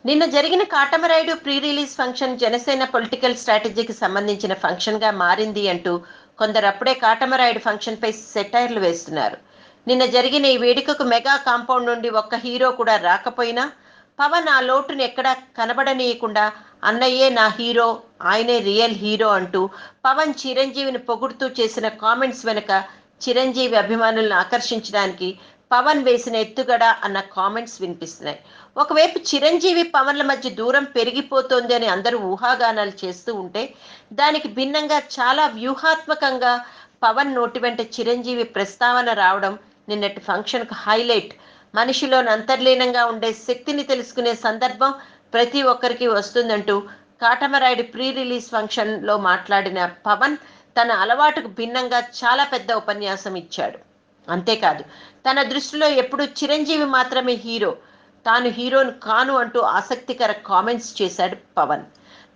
నిన్న జరిగిన Katamarayudu pre release function Janasena political స్ట్రాటజీకి సంబంధించిన ఫంక్షన్గా మారింది అంటూ కొందరు అప్పుడే కాటమరాయుడు ఫంక్షన్పై సెటైర్లు వేస్తున్నారు. నిన్న జరిగిన ఈ వేడుకకు మెగా కాంపౌండ్ నుండి ఒక్క హీరో కూడా రాకపోయినా పవన్ ఆ లోటును ఎక్కడా కనబడనీయకుండా అన్నయ్యే నా హీరో, ఆయనే రియల్ హీరో అంటూ పవన్ చిరంజీవిని పొగుడుతూ చేసిన కామెంట్స్ వెనుక చిరంజీవి అభిమానులను ఆకర్షించడానికి పవన్ వేసిన ఎత్తుగడ అన్న కామెంట్స్ వినిపిస్తున్నాయి. ఒకవైపు చిరంజీవి పవన్ల మధ్య దూరం పెరిగిపోతోంది అని అందరూ ఊహాగానాలు చేస్తూ ఉంటే, దానికి భిన్నంగా చాలా వ్యూహాత్మకంగా పవన్ నోటి వెంట చిరంజీవి ప్రస్తావన రావడం నిన్నటి ఫంక్షన్కు హైలైట్. మనిషిలోని అంతర్లీనంగా ఉండే శక్తిని తెలుసుకునే సందర్భం ప్రతి ఒక్కరికి వస్తుందంటూ కాటమరాయుడు ప్రీ రిలీజ్ ఫంక్షన్లో మాట్లాడిన పవన్ తన అలవాటుకు భిన్నంగా చాలా పెద్ద ఉపన్యాసం ఇచ్చాడు. అంతేకాదు, తన దృష్టిలో ఎప్పుడు చిరంజీవి మాత్రమే హీరో, తాను హీరోను కాను అంటూ ఆసక్తికర కామెంట్స్ చేశాడు పవన్.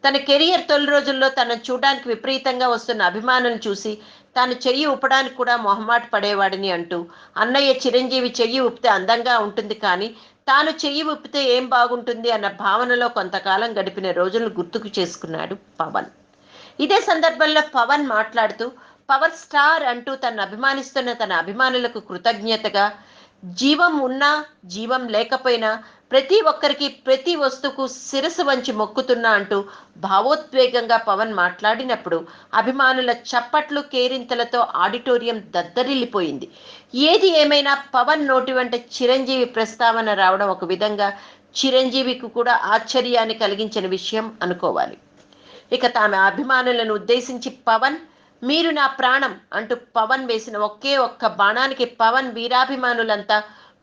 తన కెరియర్ తొలి రోజుల్లో తనను చూడడానికి విపరీతంగా వస్తున్న అభిమానులను చూసి తాను చెయ్యి ఊపడానికి కూడా మొహమాట పడేవాడిని అంటూ, అన్నయ్య చిరంజీవి చెయ్యి ఊపితే అందంగా ఉంటుంది కానీ తాను చెయ్యి ఊపితే ఏం బాగుంటుంది అన్న భావనలో కొంతకాలం గడిపిన రోజులను గుర్తుకు చేసుకున్నాడు పవన్. ఇదే సందర్భంలో పవన్ మాట్లాడుతూ పవర్ స్టార్ అంటూ తను అభిమానిస్తున్న తన అభిమానులకు కృతజ్ఞతగా, జీవం ఉన్నా జీవం లేకపోయినా ప్రతి ఒక్కరికి ప్రతి వస్తువుకు శిరసు వంచి మొక్కుతున్నా అంటూ భావోద్వేగంగా పవన్ మాట్లాడినప్పుడు అభిమానుల చప్పట్లు కేరింతలతో ఆడిటోరియం దద్దరిల్లిపోయింది. ఏది ఏమైనా పవన్ నోటి వెంట చిరంజీవి ప్రస్తావన రావడం ఒక విధంగా చిరంజీవికి కూడా ఆశ్చర్యాన్ని కలిగించిన విషయం అనుకోవాలి. ఇక తమ అభిమానులను ఉద్దేశించి పవన్, మీరు నా ప్రాణం అంటూ పవన్ వేసిన ఒకే ఒక్క బాణానికి పవన్ వీరాభిమానులంతా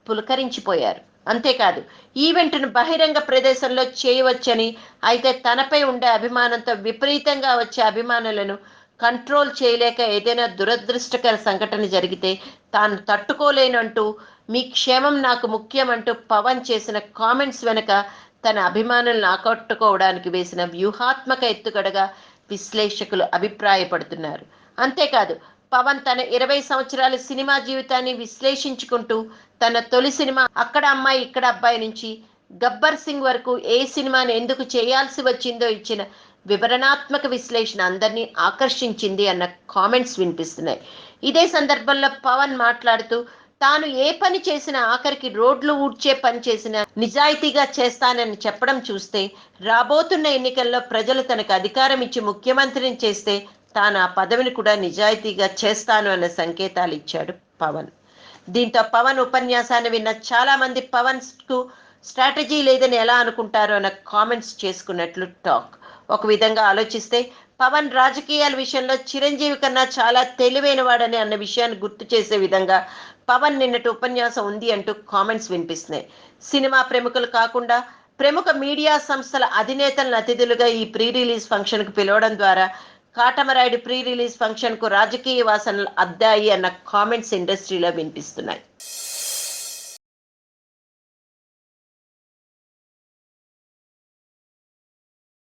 పులకరించిపోయారు. అంతేకాదు, ఈవెంట్ను బహిరంగ ప్రదేశంలో చేయవచ్చని, అయితే తనపై ఉండే అభిమానంతో విపరీతంగా వచ్చే అభిమానులను కంట్రోల్ చేయలేక ఏదైనా దురదృష్టకర సంఘటన జరిగితే తాను తట్టుకోలేనంటూ, మీ క్షేమం నాకు ముఖ్యం అంటూ పవన్ చేసిన కామెంట్స్ వెనుక తన అభిమానులను ఆకట్టుకోవడానికి వేసిన వ్యూహాత్మక ఎత్తుగడగా విశ్లేషకులు అభిప్రాయపడుతున్నారు. అంతేకాదు, పవన్ తన 20 సంవత్సరాల సినిమా జీవితాన్ని విశ్లేషించుకుంటూ తన తొలి సినిమా అక్కడ అమ్మాయి ఇక్కడ అబ్బాయి నుంచి గబ్బర్ సింగ్ వరకు ఏ సినిమాని ఎందుకు చేయాల్సి వచ్చిందో ఇచ్చిన వివరణాత్మక విశ్లేషణ అందరినీ ఆకర్షించింది అన్న కామెంట్స్ వినిపిస్తున్నాయి. ఇదే సందర్భంలో పవన్ మాట్లాడుతూ తాను ఏ పని చేసినా, ఆఖరికి రోడ్లు ఊడ్చే పని చేసినా నిజాయితీగా చేస్తానని చెప్పడం చూస్తే, రాబోతున్న ఎన్నికల్లో ప్రజలు తనకు అధికారం ఇచ్చి ముఖ్యమంత్రిని చేస్తే తాను ఆ పదవిని కూడా నిజాయితీగా చేస్తాను అన్న సంకేతాలు ఇచ్చాడు పవన్. దీంతో పవన్ ఉపన్యాసాన్ని విన్న చాలా మంది పవన్ కు స్ట్రాటజీ లేదని ఎలా అనుకుంటారో అన్న కామెంట్స్ చేసుకున్నట్లు టాక్. ఒక విధంగా ఆలోచిస్తే పవన్ రాజకీయాల విషయంలో చిరంజీవి కన్నా చాలా తెలివైన వాడని అన్న విషయాన్ని గుర్తు చేసే విధంగా పవన్ నిన్నటి ఉపన్యాసం ఉంది అంటూ కామెంట్స్ వినిపిస్తున్నాయి. సినిమా ప్రముఖులు కాకుండా ప్రముఖ మీడియా సంస్థల అధినేతలను అతిథులుగా ఈ ప్రీ రిలీజ్ ఫంక్షన్ కు పిలవడం ద్వారా కాటమరాయుడు ప్రీ రిలీజ్ ఫంక్షన్ కు రాజకీయ వాసనలు అద్దాయి అన్న కామెంట్స్ ఇండస్ట్రీలో వినిపిస్తున్నాయి.